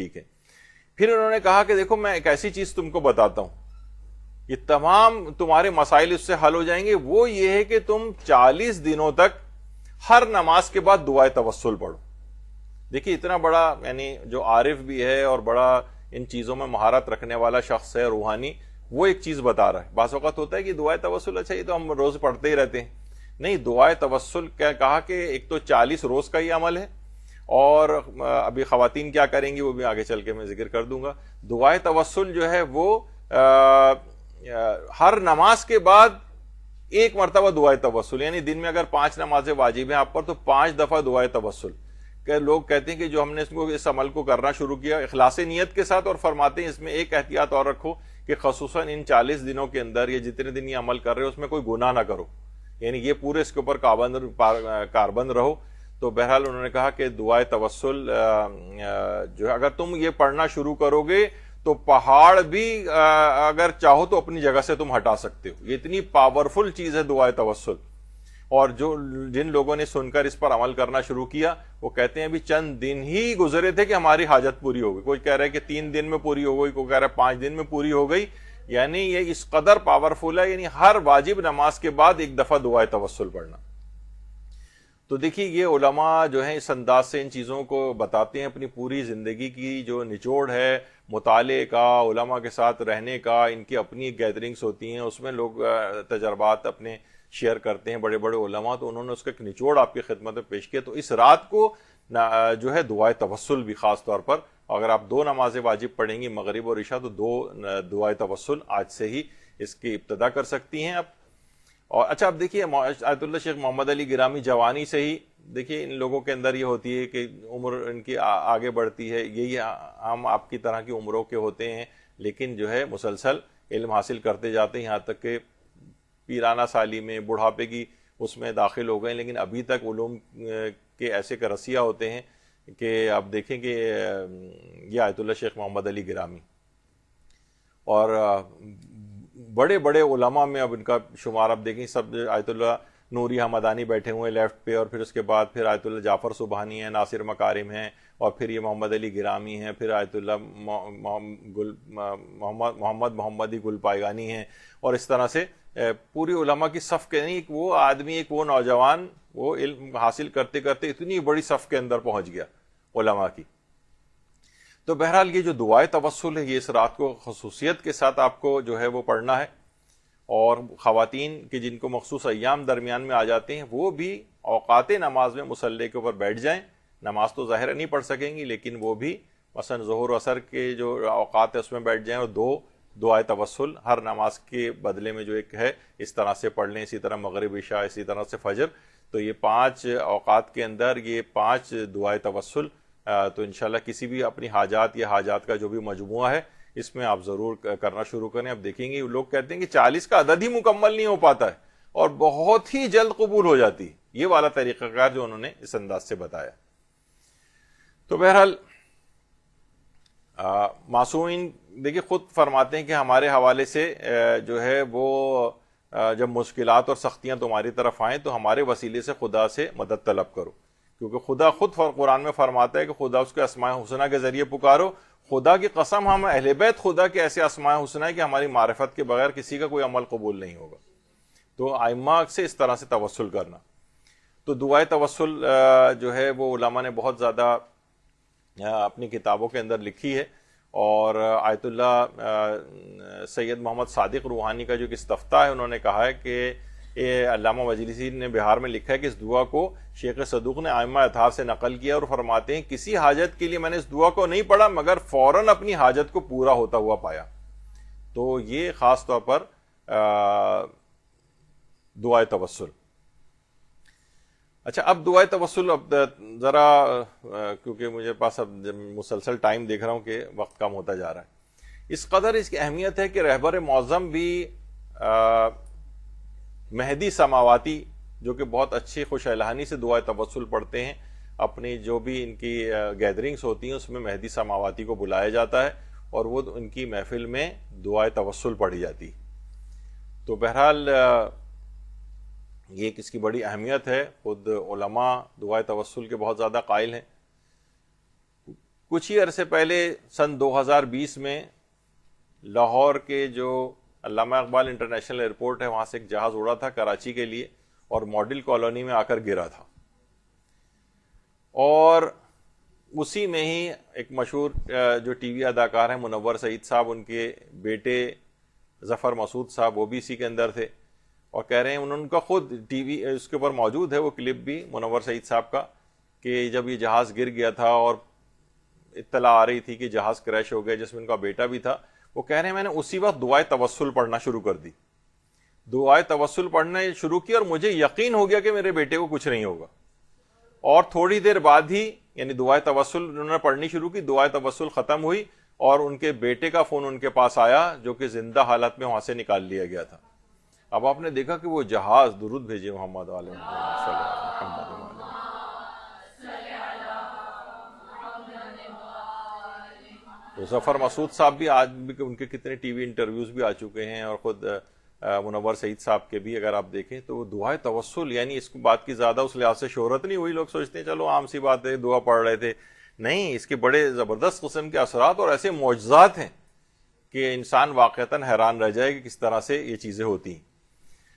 ٹھیک ہے. پھر انہوں نے کہا کہ دیکھو میں ایک ایسی چیز تم کو بتاتا ہوں، یہ تمام تمہارے مسائل اس سے حل ہو جائیں گے. وہ یہ ہے کہ تم 40 دنوں تک ہر نماز کے بعد دعائے توسل پڑھو. دیکھیے اتنا بڑا یعنی جو عارف بھی ہے اور بڑا ان چیزوں میں مہارت رکھنے والا شخص ہے روحانی، وہ ایک چیز بتا رہا ہے. بعض اوقات ہوتا ہے کہ دعائے توسل اچھا یہ تو ہم روز پڑھتے ہی رہتے ہیں. نہیں، دعائے توسل کیا کہا کہ ایک تو 40 روز کا یہ عمل ہے، اور ابھی خواتین کیا کریں گی وہ بھی آگے چل کے میں ذکر کر دوں گا. دعائے توسل جو ہے وہ ہر نماز کے بعد ایک مرتبہ دعائے توسل، یعنی دن میں اگر 5 نمازیں واجب ہیں آپ پر تو 5 دفعہ دعائے توسل. کہ لوگ کہتے ہیں کہ جو ہم نے اس عمل کو کرنا شروع کیا اخلاص نیت کے ساتھ، اور فرماتے ہیں اس میں ایک احتیاط اور رکھو کہ خصوصاً ان 40 دنوں کے اندر یہ جتنے دن یہ عمل کر رہے ہو اس میں کوئی گناہ نہ کرو، یعنی یہ پورے اس کے اوپر کاربند رہو. تو بہرحال انہوں نے کہا کہ دعائے توسل جو ہے اگر تم یہ پڑھنا شروع کرو گے تو پہاڑ بھی اگر چاہو تو اپنی جگہ سے تم ہٹا سکتے ہو. یہ اتنی پاورفل چیز ہے دعائے توسل. اور جن لوگوں نے سن کر اس پر عمل کرنا شروع کیا وہ کہتے ہیں ابھی چند دن ہی گزرے تھے کہ ہماری حاجت پوری ہو گئی. کوئی کہہ رہا ہے کہ 3 دن میں پوری ہو گئی، کوئی کہہ رہا ہے 5 دن میں پوری ہو گئی. یعنی یہ اس قدر پاورفل ہے، یعنی ہر واجب نماز کے بعد ایک دفعہ دعائے توسل پڑھنا. تو دیکھیے یہ علماء جو ہیں اس انداز سے ان چیزوں کو بتاتے ہیں. اپنی پوری زندگی کی جو نچوڑ ہے مطالعے کا، علماء کے ساتھ رہنے کا، ان کی اپنی گیدرنگز ہوتی ہیں، اس میں لوگ تجربات اپنے شیئر کرتے ہیں بڑے بڑے علماء، تو انہوں نے اس کا ایک نچوڑ آپ کی خدمت میں پیش کیا. تو اس رات کو جو ہے دعائے توسل بھی خاص طور پر، اگر آپ 2 نمازیں واجب پڑھیں گی مغرب اور عشاء تو 2 دعائے توسل آج سے ہی اس کی ابتدا کر سکتی ہیں آپ. اور اچھا اب دیکھیے آیت اللہ شیخ محمد علی گرامی جوانی سے ہی دیکھیے ان لوگوں کے اندر یہ ہوتی ہے کہ عمر ان کی آگے بڑھتی ہے، یہی ہم آپ کی طرح کی عمروں کے ہوتے ہیں، لیکن جو ہے مسلسل علم حاصل کرتے جاتے ہیں، یہاں تک کہ پیرانہ سالی میں بڑھاپے کی اس میں داخل ہو گئے، لیکن ابھی تک علوم کے ایسے کرسیہ ہوتے ہیں کہ آپ دیکھیں کہ یہ آیت اللہ شیخ محمد علی گرامی اور بڑے بڑے علماء میں اب ان کا شمار آپ دیکھیں، سب آیت اللہ نوری حمدانی بیٹھے ہوئے لیفٹ پہ، اور پھر اس کے بعد پھر آیت اللہ جعفر سبحانی ہیں، ناصر مکارم ہیں، اور پھر یہ محمد علی گرامی ہیں، پھر آیت اللہ محمدی گل پائگانی ہیں، اور اس طرح سے پوری علماء کی صف کے نہیں، ایک وہ آدمی ایک وہ نوجوان وہ علم حاصل کرتے کرتے اتنی بڑی صف کے اندر پہنچ گیا علماء کی. تو بہرحال یہ جو دعائے توسل ہے یہ اس رات کو خصوصیت کے ساتھ آپ کو جو ہے وہ پڑھنا ہے. اور خواتین کے جن کو مخصوص ایام درمیان میں آ جاتے ہیں وہ بھی اوقات نماز میں مصلی کے اوپر بیٹھ جائیں. نماز تو ظاہر نہیں پڑھ سکیں گی لیکن وہ بھی مثلا ظہر و عصر کے جو اوقات ہے اس میں بیٹھ جائیں اور 2 دعائے توسل ہر نماز کے بدلے میں جو ایک ہے اس طرح سے پڑھ لیں. اسی طرح مغرب عشاء، اسی طرح سے فجر. تو یہ 5 اوقات کے اندر یہ 5 دعائے توسل تو انشاءاللہ کسی بھی اپنی حاجات یا حاجات کا جو بھی مجموعہ ہے اس میں آپ ضرور کرنا شروع کریں. اب دیکھیں گے لوگ کہتے ہیں کہ 40 کا عدد ہی مکمل نہیں ہو پاتا ہے اور بہت ہی جلد قبول ہو جاتی ہے. یہ والا طریقہ کار جو انہوں نے اس انداز سے بتایا. تو بہرحال معصومین دیکھیں خود فرماتے ہیں کہ ہمارے حوالے سے جو ہے وہ جب مشکلات اور سختیاں تمہاری طرف آئیں تو ہمارے وسیلے سے خدا سے مدد طلب کرو، کیونکہ خدا خود قرآن میں فرماتا ہے کہ خدا اس کے اسماء حسنہ کے ذریعے پکارو. خدا کی قسم ہم اہل بیت خدا کے ایسے اسماء حسنہ ہے کہ ہماری معرفت کے بغیر کسی کا کوئی عمل قبول نہیں ہوگا. تو ائمہ سے اس طرح سے توسل کرنا. تو دعائے توسل جو ہے وہ علماء نے بہت زیادہ اپنی کتابوں کے اندر لکھی ہے. اور آیت اللہ سید محمد صادق روحانی کا جو ایک استفتاء ہے انہوں نے کہا ہے کہ علامہ مجلسی نے بہار میں لکھا ہے کہ اس دعا کو شیخ صدوق نے ائمہ اطہار سے نقل کیا اور فرماتے ہیں کسی حاجت کے لیے میں نے اس دعا کو نہیں پڑھا مگر فوراً اپنی حاجت کو پورا ہوتا ہوا پایا. تو یہ خاص طور پر دعائے توسل. اچھا اب دعائے توسل اب ذرا کیونکہ مجھے پاس اب مسلسل ٹائم دیکھ رہا ہوں کہ وقت کم ہوتا جا رہا ہے، اس قدر اس کی اہمیت ہے کہ رہبر معظم بھی مہدی سماواتی جو کہ بہت اچھی خوش الہانی سے دعائے توسل پڑھتے ہیں، اپنی جو بھی ان کی گیدرنگز ہوتی ہیں اس میں مہدی سماواتی کو بلایا جاتا ہے اور وہ ان کی محفل میں دعائے توسل پڑھی جاتی. تو بہرحال یہ ایک اس کی بڑی اہمیت ہے. خود علماء دعائے توسل کے بہت زیادہ قائل ہیں. کچھ ہی عرصے پہلے سن 2020 میں لاہور کے جو علامہ اقبال انٹرنیشنل ایئرپورٹ ہے وہاں سے ایک جہاز اڑا تھا کراچی کے لیے اور ماڈل کالونی میں آ کر گرا تھا، اور اسی میں ہی ایک مشہور جو ٹی وی اداکار ہیں منور سعید صاحب، ان کے بیٹے ظفر مسعود صاحب وہ بھی اسی کے اندر تھے، اور کہہ رہے ہیں ان کا خود ٹی وی اس کے اوپر موجود ہے وہ کلپ بھی منور سعید صاحب کا، کہ جب یہ جہاز گر گیا تھا اور اطلاع آ رہی تھی کہ جہاز کریش ہو گیا جس میں ان کا بیٹا بھی تھا، وہ کہہ رہے ہیں میں نے اسی وقت دعائے توسل پڑھنا شروع کر دی، دعائے توسل پڑھنا شروع کی، اور مجھے یقین ہو گیا کہ میرے بیٹے کو کچھ نہیں ہوگا، اور تھوڑی دیر بعد ہی یعنی دعائے توسل انہوں نے پڑھنی شروع کی، دعائے توسل ختم ہوئی اور ان کے بیٹے کا فون ان کے پاس آیا جو کہ زندہ حالت میں وہاں سے نکال لیا گیا تھا۔ اب آپ نے دیکھا کہ وہ جہاز درود بھیجے محمد علیہ محمد، تو ظفر مسعود صاحب بھی آج بھی ان کے کتنے ٹی وی انٹرویوز بھی آ چکے ہیں، اور خود منور سعید صاحب کے بھی اگر آپ دیکھیں تو وہ دعائے توسل، یعنی اس بات کی زیادہ اس لحاظ سے شہرت نہیں ہوئی، لوگ سوچتے ہیں چلو عام سی بات ہے دعا پڑھ رہے تھے، نہیں، اس کے بڑے زبردست قسم کے اثرات اور ایسے معجزات ہیں کہ انسان واقعتاً حیران رہ جائے کہ کس طرح سے یہ چیزیں ہوتی ہیں۔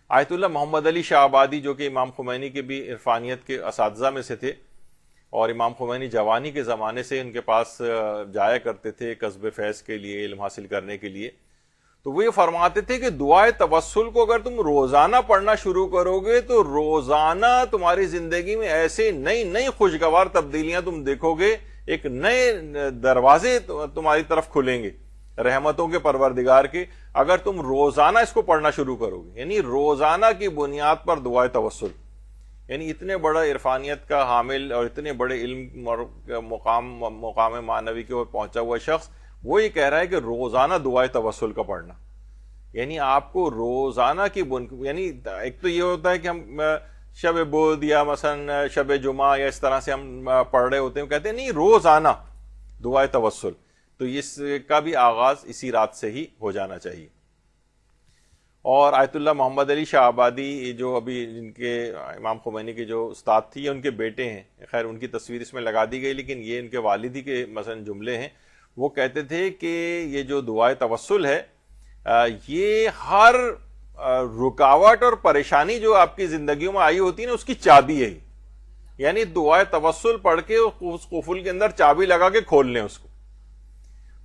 آیت اللہ محمد علی شاہ آبادی جو کہ امام خمینی کے بھی عرفانیت کے اساتذہ میں سے تھے، اور امام خمینی جوانی کے زمانے سے ان کے پاس جایا کرتے تھے کسب فیض کے لیے، علم حاصل کرنے کے لیے، تو وہ یہ فرماتے تھے کہ دعائے توسل کو اگر تم روزانہ پڑھنا شروع کرو گے تو روزانہ تمہاری زندگی میں ایسے نئی نئی خوشگوار تبدیلیاں تم دیکھو گے، ایک نئے دروازے تمہاری طرف کھلیں گے رحمتوں کے پروردگار کے، اگر تم روزانہ اس کو پڑھنا شروع کرو گے، یعنی روزانہ کی بنیاد پر دعائے توسل، یعنی اتنے بڑا عرفانیت کا حامل اور اتنے بڑے علم اور مقام معنوی کے اوپر پہنچا ہوا شخص وہ یہ کہہ رہا ہے کہ روزانہ دعائے توسل کا پڑھنا، یعنی آپ کو روزانہ کی یعنی ایک تو یہ ہوتا ہے کہ ہم شب بود یا مثلا شب جمعہ یا اس طرح سے ہم پڑھ رہے ہوتے ہیں، کہتے ہیں نہیں روزانہ دعائے توسل، تو اس کا بھی آغاز اسی رات سے ہی ہو جانا چاہیے۔ اور آیت اللہ محمد علی شاہ آبادی جو ابھی جن کے امام خمینی کے جو استاد تھی، یہ ان کے بیٹے ہیں، خیر ان کی تصویر اس میں لگا دی گئی لیکن یہ ان کے والد ہی کے مثلا جملے ہیں، وہ کہتے تھے کہ یہ جو دعائے توسل ہے یہ ہر رکاوٹ اور پریشانی جو آپ کی زندگیوں میں آئی ہوتی ہے نا اس کی چابی ہے، یعنی دعائے توسل پڑھ کے اس قفل کے اندر چابی لگا کے کھول لیں اس کو،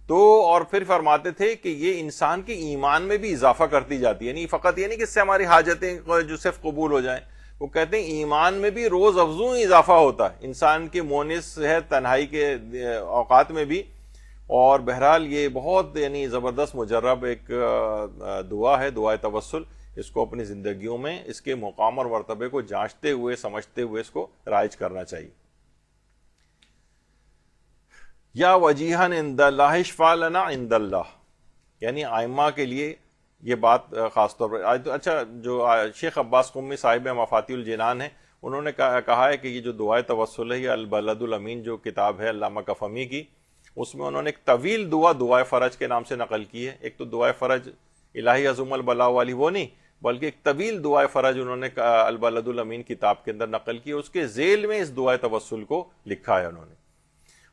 تو اور پھر فرماتے تھے کہ یہ انسان کے ایمان میں بھی اضافہ کرتی جاتی ہے، یعنی فقط یہ نہیں کہ اس سے ہماری حاجتیں جو صرف قبول ہو جائیں، وہ کہتے ہیں ایمان میں بھی روز افزوں اضافہ ہوتا ہے انسان کے مونس ہے تنہائی کے اوقات میں بھی، اور بہرحال یہ بہت یعنی زبردست مجرب ایک دعا ہے دعائے توسل، اس کو اپنی زندگیوں میں اس کے مقام اور مرتبے کو جانچتے ہوئے سمجھتے ہوئے اس کو رائج کرنا چاہیے۔ یا وجیہن عند اللہ اشفع لنا عند اللہ، یعنی ائمہ کے لیے یہ بات خاص طور پر، اچھا جو شیخ عباس قمی صاحب مفاتیح الجنان ہیں انہوں نے کہا ہے کہ یہ جو دعائے توسل ہے یہ البلد الامین جو کتاب ہے علامہ کفمی کی، اس میں انہوں نے ایک طویل دعا دعائے فرج کے نام سے نقل کی ہے، ایک تو دعائے فرج الہی عظم البلاء والی وہ نہیں، بلکہ ایک طویل دعائے فرج انہوں نے البلد الامین کتاب کے اندر نقل کی، اس کے ذیل میں اس دعائے توسل کو لکھا ہے انہوں نے،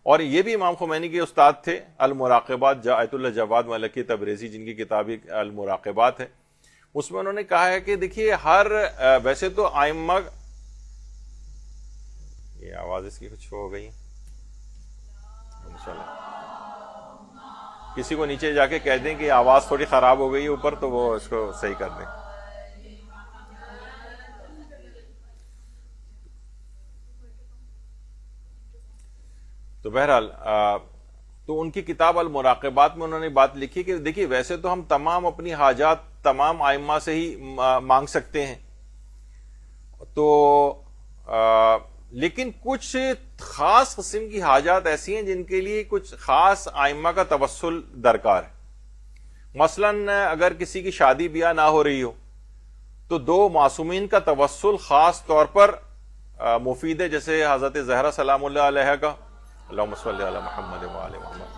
اور یہ بھی امام خمینی کے استاد تھے المراقبات، آیت اللہ جواد ملکی تبریزی جن کی کتاب المراقبات ہے، اس میں انہوں نے کہا ہے کہ دیکھیے ہر ویسے تو ائمہ، یہ آواز اس کی کچھ ہو گئی کسی کو نیچے جا کے کہہ دیں کہ آواز تھوڑی خراب ہو گئی ہے اوپر تو وہ اس کو صحیح کر دیں۔ تو بہرحال تو ان کی کتاب المراقبات میں انہوں نے بات لکھی کہ دیکھیے ویسے تو ہم تمام اپنی حاجات تمام ائمہ سے ہی مانگ سکتے ہیں، تو لیکن کچھ خاص قسم کی حاجات ایسی ہیں جن کے لیے کچھ خاص ائمہ کا توسل درکار ہے، مثلا اگر کسی کی شادی بیاہ نہ ہو رہی ہو تو دو معصومین کا توسل خاص طور پر مفید ہے، جیسے حضرت زہرا سلام اللہ علیہ کا اللہم صلی علی محمد وآل محمد،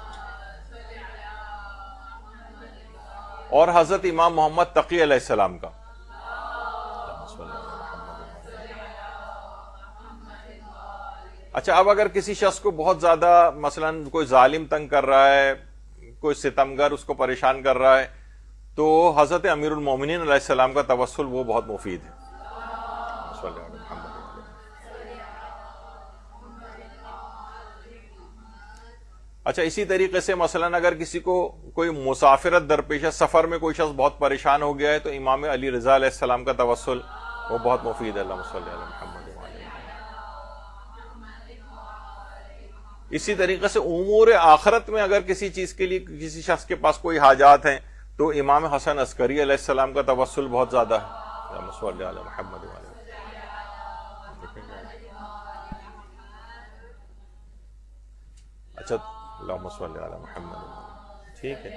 اور حضرت امام محمد تقی علیہ السلام کا، اچھا، اب اگر کسی شخص کو بہت زیادہ مثلا کوئی ظالم تنگ کر رہا ہے، کوئی ستمگر اس کو پریشان کر رہا ہے، تو حضرت امیر المومنین علیہ السلام کا توسل وہ بہت مفید ہے. اچھا، اسی طریقے سے مثلا اگر کسی کو کوئی مسافرت درپیش ہے، سفر میں کوئی شخص بہت پریشان ہو گیا ہے، تو امام علی رضا علیہ السلام کا توسل وہ بہت مفید ہے. اللہم صلی علی محمد. اسی طریقے سے امور آخرت میں اگر کسی چیز کے لیے کسی شخص کے پاس کوئی حاجات ہیں، تو امام حسن عسکری علیہ السلام کا توسل بہت زیادہ ہے. اللہم صلی علی محمد. اچھا، اللہم صلی علی محمد. ٹھیک ہے،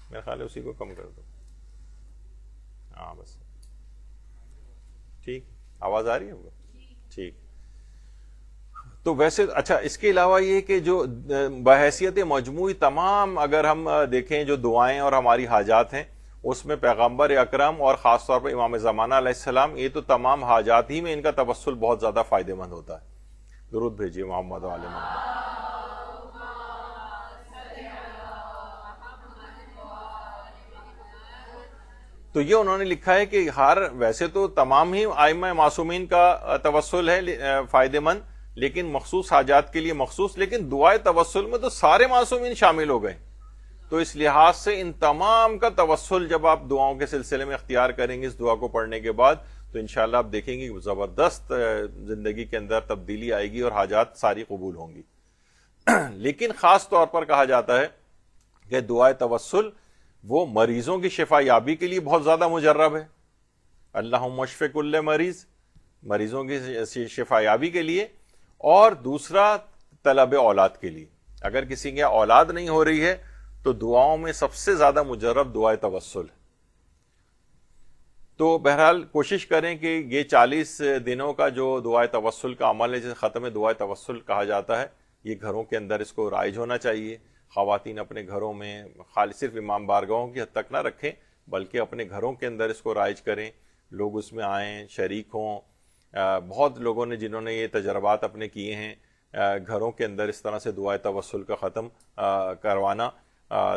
میرا خیال ہے اسی کو کم کر دو. ہاں بس ٹھیک. آواز آ رہی ہے وہ؟ ٹھیک. تو ویسے اچھا، اس کے علاوہ یہ کہ جو بحیثیت مجموعی تمام اگر ہم دیکھیں جو دعائیں اور ہماری حاجات ہیں، اس میں پیغمبر اکرم اور خاص طور پر امام زمانہ علیہ السلام، یہ تو تمام حاجات ہی میں ان کا توسل بہت زیادہ فائدہ مند ہوتا ہے. درود بھیجیے محمد و آل محمد. تو یہ انہوں نے لکھا ہے کہ ویسے تو تمام ہی ائمہ معصومین کا توسل ہے فائدہ مند، لیکن مخصوص حاجات کے لیے مخصوص، لیکن دعائے توسل میں تو سارے معصومین شامل ہو گئے. تو اس لحاظ سے ان تمام کا توسل جب آپ دعاؤں کے سلسلے میں اختیار کریں گے اس دعا کو پڑھنے کے بعد، تو انشاءاللہ آپ دیکھیں گے کہ زبردست زندگی کے اندر تبدیلی آئے گی اور حاجات ساری قبول ہوں گی. لیکن خاص طور پر کہا جاتا ہے کہ دعائے توسل وہ مریضوں کی شفا یابی کے لیے بہت زیادہ مجرب ہے. اللہم اشف کل مریض، مریضوں کی شفا یابی کے لیے، اور دوسرا طلب اولاد کے لیے. اگر کسی کی اولاد نہیں ہو رہی ہے تو دعاؤں میں سب سے زیادہ مجرب دعائے توسل ہے. تو بہرحال کوشش کریں کہ یہ 40 دنوں کا جو دعائے توسل کا عمل ہے، جسے ختم دعائے توسل کہا جاتا ہے، یہ گھروں کے اندر اس کو رائج ہونا چاہیے. خواتین اپنے گھروں میں خالی صرف امام بارگاہوں کی حد تک نہ رکھیں، بلکہ اپنے گھروں کے اندر اس کو رائج کریں، لوگ اس میں آئیں، شریک ہوں. بہت لوگوں نے جنہوں نے یہ تجربات اپنے کیے ہیں گھروں کے اندر اس طرح سے دعائے توسل کا ختم کروانا،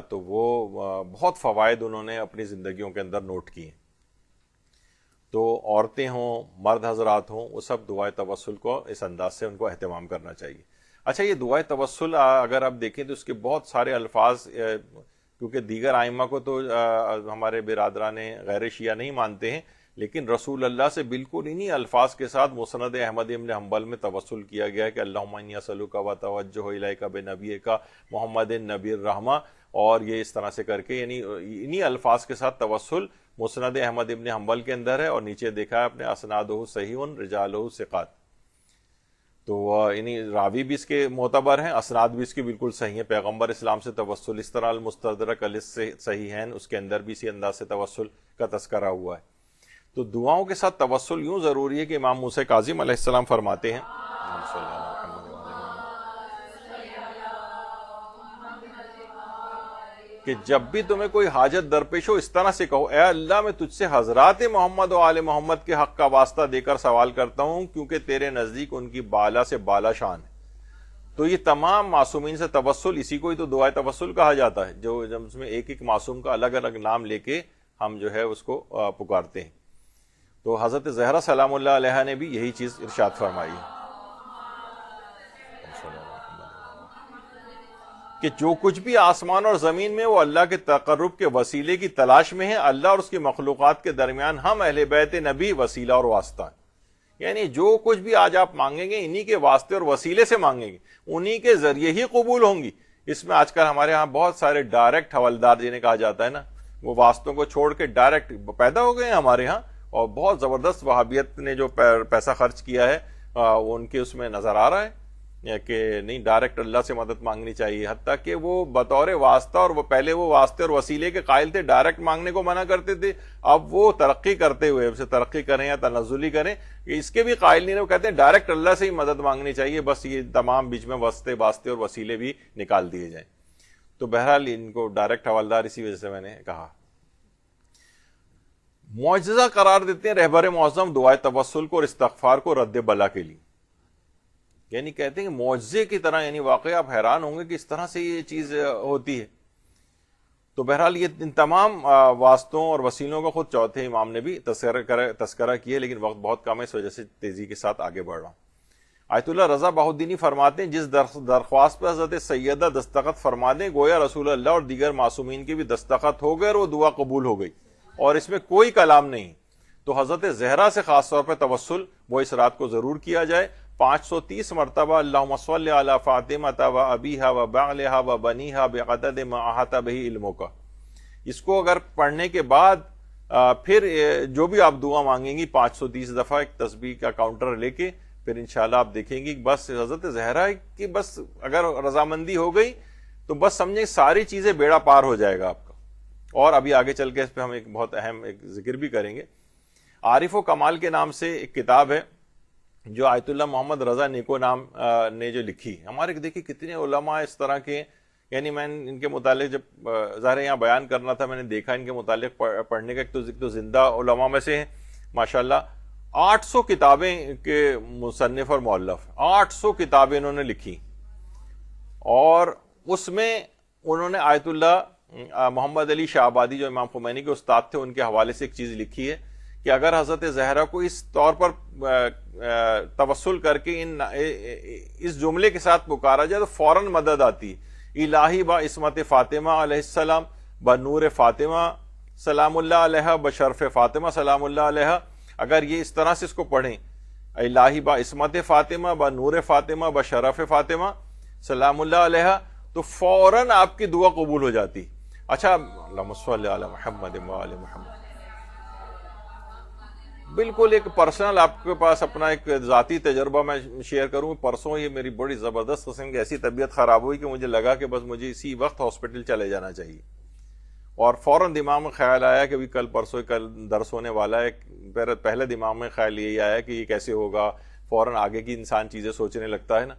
تو وہ بہت فوائد انہوں نے اپنی زندگیوں کے اندر نوٹ کیے. تو عورتیں ہوں، مرد حضرات ہوں، وہ سب دعائے توسل کو اس انداز سے ان کو اہتمام کرنا چاہیے. اچھا، یہ دعائے توسل اگر آپ دیکھیں تو اس کے بہت سارے الفاظ، کیونکہ دیگر ائمہ کو تو ہمارے برادران غیر شیعہ نہیں مانتے ہیں، لیکن رسول اللہ سے بالکل انہی الفاظ کے ساتھ مسند احمد ابن حنبل میں توسل کیا گیا ہے کہ اللہم انی اسألک واتوجہ الیک بنبیک محمد نبی الرحمہ، اور یہ اس طرح سے کر کے، یعنی انہی الفاظ کے ساتھ توسل مسند احمد ابن حنبل کے اندر ہے، اور نیچے دیکھا ہے اپنے اسنادہ صحیح رجالہ ثقات. تو یعنی راوی بھی اس کے معتبر ہیں، اسناد بھی اس کی بالکل صحیح ہیں. پیغمبر اسلام سے توسل اس طرح المستدرک علی صحیحین، اس کے اندر بھی اسی انداز سے توسل کا تذکرہ ہوا ہے. تو دعاؤں کے ساتھ توسل یوں ضروری ہے کہ امام موسیٰ کاظم علیہ السلام فرماتے ہیں کہ جب بھی تمہیں کوئی حاجت درپیش ہو اس طرح سے کہو، اے اللہ میں تجھ سے حضرات محمد و آل محمد کے حق کا واسطہ دے کر سوال کرتا ہوں، کیونکہ تیرے نزدیک ان کی بالا سے بالا شان ہے. تو یہ تمام معصومین سے توسل، اسی کو ہی تو دعائے توسل کہا جاتا ہے، جو جب اس میں ایک ایک معصوم کا الگ الگ نام لے کے ہم جو ہے اس کو پکارتے ہیں. تو حضرت زہرا سلام اللہ علیہ نے بھی یہی چیز ارشاد فرمائی ہے کہ جو کچھ بھی آسمان اور زمین میں وہ اللہ کے تقرب کے وسیلے کی تلاش میں ہے. اللہ اور اس کی مخلوقات کے درمیان ہم اہل بیت نبی وسیلہ اور واسطہ ہیں. یعنی جو کچھ بھی آج آپ مانگیں گے انہی کے واسطے اور وسیلے سے مانگیں گے، انہی کے ذریعے ہی قبول ہوں گی. اس میں آج کل ہمارے ہاں بہت سارے ڈائریکٹ حوالدار جنہیں کہا جاتا ہے نا، وہ واسطوں کو چھوڑ کے ڈائریکٹ پیدا ہو گئے ہیں ہمارے ہاں، اور بہت زبردست وہابیت نے جو پیسہ خرچ کیا ہے ان کے اس میں نظر آ رہا ہے کہ نہیں، ڈائریکٹ اللہ سے مدد مانگنی چاہیے. حتیٰ کہ وہ بطور واسطہ، اور وہ پہلے وہ واسطے اور وسیلے کے قائل تھے، ڈائریکٹ مانگنے کو منع کرتے تھے. اب وہ ترقی کرتے ہوئے، اسے ترقی کریں یا تنزلی کریں، اس کے بھی قائل نہیں رہے. وہ کہتے ہیں ڈائریکٹ اللہ سے ہی مدد مانگنی چاہیے، بس یہ تمام بیچ میں واسطے اور وسیلے بھی نکال دیے جائیں. تو بہرحال ان کو ڈائریکٹ حوالدار اسی وجہ سے میں نے کہا. معجزہ قرار دیتے ہیں رہبر معظم دعائے توسل کو اور استغفار کو رد بلا کے لیے. یعنی کہتے ہیں کہ معجزے کی طرح، یعنی واقعی آپ حیران ہوں گے کہ اس طرح سے یہ چیز ہوتی ہے. تو بہرحال یہ ان تمام واسطوں اور وسیلوں کا خود چوتھے امام نے بھی تذکرہ کیا، لیکن وقت بہت کم ہے، اس وجہ سے تیزی کے ساتھ آگے بڑھ رہا ہوں. آیت اللہ رضا بہودینی فرماتے ہیں جس درخواست پر حضرت سیدہ دستخط فرما دیں گویا رسول اللہ اور دیگر معصومین کی بھی دستخط ہو گئے اور وہ دعا قبول ہو گئی اور اس میں کوئی کلام نہیں. تو حضرت زہرا سے خاص طور پہ توسل وہ اس رات کو ضرور کیا جائے. 530 مرتبہ اللہم صلی علی فاطمہ و ابیہا و بعلہا و بنیہا بعدد ما احاط بہ علمک. اس کو اگر پڑھنے کے بعد پھر جو بھی آپ دعا مانگیں گی 530 دفعہ ایک تسبیح کا کاؤنٹر لے کے، پھر انشاءاللہ آپ دیکھیں گی بس حضرت زہرا کی بس اگر رضامندی ہو گئی تو بس سمجھیں ساری چیزیں بیڑا پار ہو جائے گا آپ کا. اور ابھی آگے چل کے اس پہ ہم ایک بہت اہم ایک ذکر بھی کریں گے. عارف و کمال کے نام سے ایک کتاب ہے جو آیت اللہ محمد رضا نیکو نام نے جو لکھی. ہمارے دیکھیے کتنے علماء اس طرح کے، یعنی میں ان کے متعلق جب ظاہر یہاں بیان کرنا تھا میں نے دیکھا ان کے متعلق پڑھنے کا، ایک تو زندہ علماء میں سے ہیں ماشاءاللہ. 800 کتابیں کے مصنف اور مؤلف، 800 کتابیں انہوں نے لکھی، اور اس میں انہوں نے آیت اللہ محمد علی شاہ آبادی جو امام خمینی کے استاد تھے ان کے حوالے سے ایک چیز لکھی ہے کہ اگر حضرت زہرا کو اس طور پر توسل کر کے اس جملے کے ساتھ پکارا جائے تو فوراً مدد آتی. الہی با عصمت فاطمہ علیہ السلام، بنور فاطمہ سلام اللہ علیہ، بشرف فاطمہ سلام اللہ علیہ. اگر یہ اس طرح سے اس کو پڑھیں الہی با عصمت فاطمہ بنور فاطمہ بشرف فاطمہ سلام اللہ علیہ، تو فوراً آپ کی دعا قبول ہو جاتی. اچھا اللہم صلی علی محمد و آل محمد. بالکل ایک پرسنل آپ کے پاس اپنا ایک ذاتی تجربہ میں شیئر کروں. پرسوں یہ میری بڑی زبردست قسم کی ایسی طبیعت خراب ہوئی کہ مجھے لگا کہ بس مجھے اسی وقت ہاسپٹل چلے جانا چاہیے، اور فوراً دماغ میں خیال آیا کہ کل پرسوں کل درس ہونے والا ہے. پہلے دماغ میں خیال یہی آیا کہ یہ کیسے ہوگا، فوراً آگے کی انسان چیزیں سوچنے لگتا ہے نا.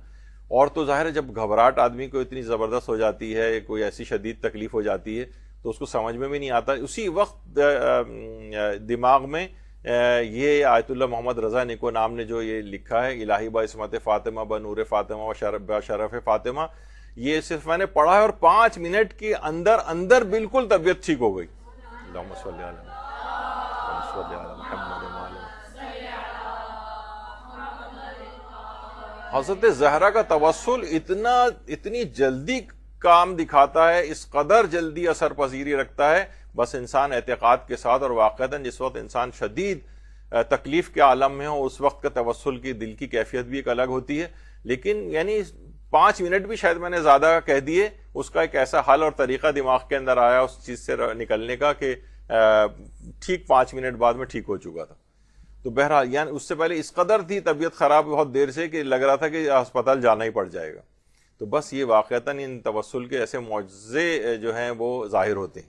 اور تو ظاہر ہے جب گھبراہٹ آدمی کو اتنی زبردست ہو جاتی ہے، کوئی ایسی شدید تکلیف ہو جاتی ہے تو اس کو سمجھ میں بھی نہیں آتا. اسی وقت دماغ میں یہ آیت اللہ محمد رضا نیکو نام نے جو یہ لکھا ہے الہی با عصمت فاطمہ بنور فاطمہ و شرف فاطمہ، یہ صرف میں نے پڑھا ہے اور 5 منٹ کے اندر بالکل طبیعت ٹھیک ہو گئی. اللہم صلی علی محمد. حضرت زہرا کا توسل اتنی جلدی کام دکھاتا ہے، اس قدر جلدی اثر پذیری رکھتا ہے. بس انسان اعتقاد کے ساتھ، اور واقعتاً جس وقت انسان شدید تکلیف کے عالم میں ہو اس وقت کا توسل کی دل کی کیفیت بھی ایک الگ ہوتی ہے. لیکن یعنی 5 منٹ بھی شاید میں نے زیادہ کہہ دیے، اس کا ایک ایسا حل اور طریقہ دماغ کے اندر آیا اس چیز سے نکلنے کا کہ ٹھیک 5 منٹ بعد میں ٹھیک ہو چکا تھا. تو بہرحال یعنی اس سے پہلے اس قدر تھی طبیعت خراب بہت دیر سے کہ لگ رہا تھا کہ ہسپتال جانا ہی پڑ جائے گا. تو بس یہ واقعتاً ان توسل کے ایسے معجزے جو ہیں وہ ظاہر ہوتے ہیں.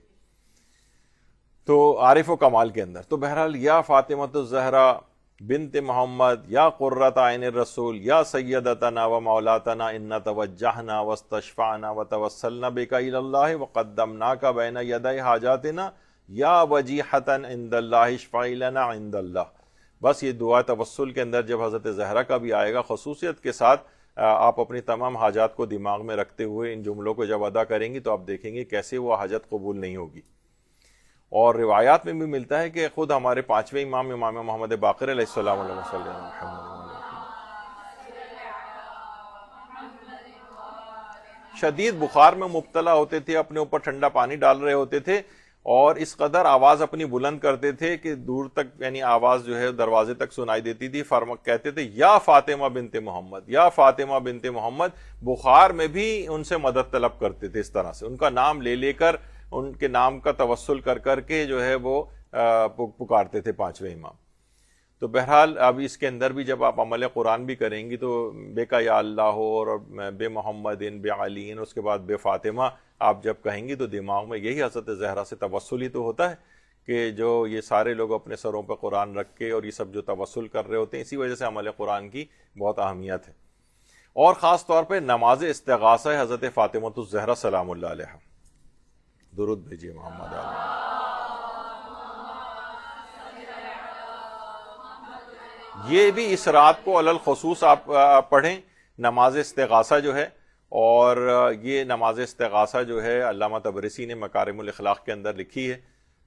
تو عارف و کمال کے اندر تو بہرحال یا فاطمہ الزہرا بنت محمد یا قرۃ عین الرسول یا سیدتنا و مولاتنا ان توجہنا واستشفعنا وتوسلنا بک الی اللہ وقدمناک بین یدی حاجاتنا یا وجیحۃ عند اللہ اشفع لنا عند اللہ. بس یہ دعا توسل کے اندر جب حضرت زہرا کا بھی آئے گا خصوصیت کے ساتھ، آپ اپنی تمام حاجات کو دماغ میں رکھتے ہوئے ان جملوں کو جب ادا کریں گی تو آپ دیکھیں گے کیسے وہ حاجت قبول نہیں ہوگی. اور روایات میں بھی ملتا ہے کہ خود ہمارے 5ویں امام محمد باقر علیہ السلام علیہ وسلم شدید بخار میں مبتلا ہوتے تھے، اپنے اوپر ٹھنڈا پانی ڈال رہے ہوتے تھے اور اس قدر آواز اپنی بلند کرتے تھے کہ دور تک یعنی آواز جو ہے دروازے تک سنائی دیتی تھی. کہتے تھے یا فاطمہ بنت محمد، یا فاطمہ بنت محمد. بخار میں بھی ان سے مدد طلب کرتے تھے، اس طرح سے ان کا نام لے لے کر ان کے نام کا توسل کر کر کے جو ہے وہ پکارتے تھے 5ویں امام. تو بہرحال اب اس کے اندر بھی جب آپ عمل قرآن بھی کریں گی تو بے کا یا اللہ ہو اور بے محمد بے علی، اس کے بعد بے فاطمہ آپ جب کہیں گی تو دماغ میں یہی حضرت زہرا سے توسل ہی تو ہوتا ہے کہ جو یہ سارے لوگ اپنے سروں پہ قرآن رکھ کے اور یہ سب جو توسل کر رہے ہوتے ہیں، اسی وجہ سے عمل قرآن کی بہت اہمیت ہے. اور خاص طور پہ نماز استغاثہ حضرت فاطمہ الزہرا سلام اللہ علیہ. درود بھیجیے محمد علیہ. یہ بھی اس رات کو علی الخصوص آپ پڑھیں، نماز استغاثہ جو ہے. اور یہ نماز استغاثہ جو ہے علامہ طبرسی نے مکارم الاخلاق کے اندر لکھی ہے،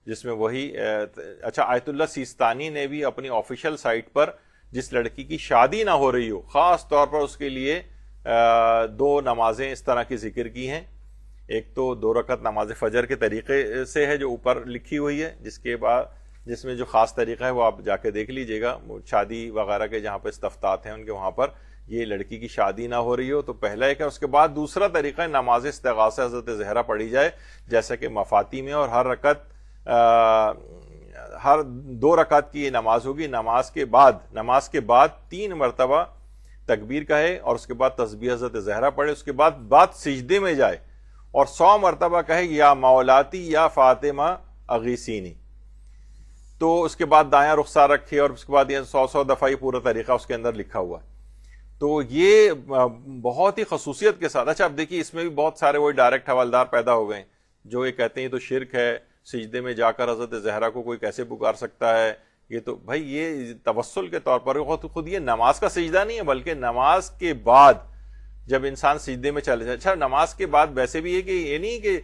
جس میں وہی اچھا آیت اللہ سیستانی نے بھی اپنی آفیشیل سائٹ پر جس لڑکی کی شادی نہ ہو رہی ہو خاص طور پر اس کے لیے دو نمازیں اس طرح کی ذکر کی ہیں. ایک تو 2 رکعت نماز فجر کے طریقے سے ہے جو اوپر لکھی ہوئی ہے، جس میں جو خاص طریقہ ہے وہ آپ جا کے دیکھ لیجئے گا. شادی وغیرہ کے جہاں پہ استفتات ہیں ان کے وہاں پر یہ لڑکی کی شادی نہ ہو رہی ہو تو پہلا ایک ہے. اس کے بعد دوسرا طریقہ ہے نماز استغاثہ حضرت زہرا پڑھی جائے، جیسا کہ مفاتی میں، اور ہر 2 رکعت کی یہ نماز ہوگی. نماز کے بعد 3 مرتبہ تکبیر کہے اور اس کے بعد تسبیح حضرت زہرا پڑھے، اس کے بعد سجدے میں جائے اور 100 مرتبہ کہے یا مولاتی یا فاطمہ اغیثینی. تو اس کے بعد دایاں رخسار رکھے اور اس کے بعد یہ 100 دفعہ یہ پورا طریقہ اس کے اندر لکھا ہوا ہے. تو یہ بہت ہی خصوصیت کے ساتھ. اچھا اب دیکھیے اس میں بھی بہت سارے وہی ڈائریکٹ حوالدار پیدا ہو گئے ہیں جو یہ کہتے ہیں یہ تو شرک ہے، سجدے میں جا کر حضرت زہرا کو کوئی کیسے پکار سکتا ہے. یہ تو بھائی یہ توسل کے طور پر خود یہ نماز کا سجدہ نہیں ہے، بلکہ نماز کے بعد جب انسان سجدے میں چلے جائے. اچھا نماز کے بعد ویسے بھی ہے کہ یہ نہیں کہ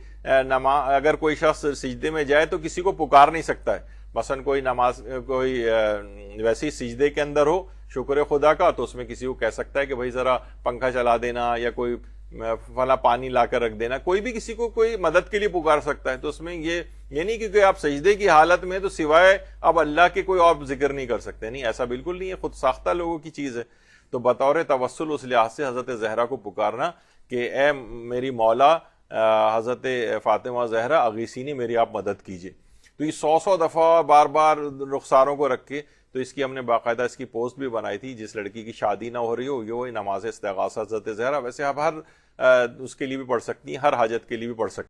اگر کوئی شخص سجدے میں جائے تو کسی کو پکار نہیں سکتا ہے. مثلا کوئی ویسے سجدے کے اندر ہو شکر خدا کا تو اس میں کسی کو کہہ سکتا ہے کہ بھائی ذرا پنکھا چلا دینا یا کوئی فلاں پانی لا کر رکھ دینا. کوئی بھی کسی کو کوئی مدد کے لیے پکار سکتا ہے. تو اس میں یہ نہیں کہ آپ سجدے کی حالت میں تو سوائے اب اللہ کے کوئی اور ذکر نہیں کر سکتے. نہیں، ایسا بالکل نہیں ہے، خود ساختہ لوگوں کی چیز ہے. تو بطور توسل اس لحاظ سے حضرت زہرا کو پکارنا کہ اے میری مولا حضرت فاطمہ زہرا اغیثینی، میری آپ مدد کیجیے. تو یہ 100 دفعہ بار بار رخساروں کو رکھ کے، تو اس کی ہم نے باقاعدہ اس کی پوسٹ بھی بنائی تھی. جس لڑکی کی شادی نہ ہو رہی ہو یہ نماز استغاثہ حضرت زہرا، ویسے آپ ہر اس کے لیے بھی پڑھ سکتی ہیں، ہر حاجت کے لیے بھی پڑھ سکتی ہیں.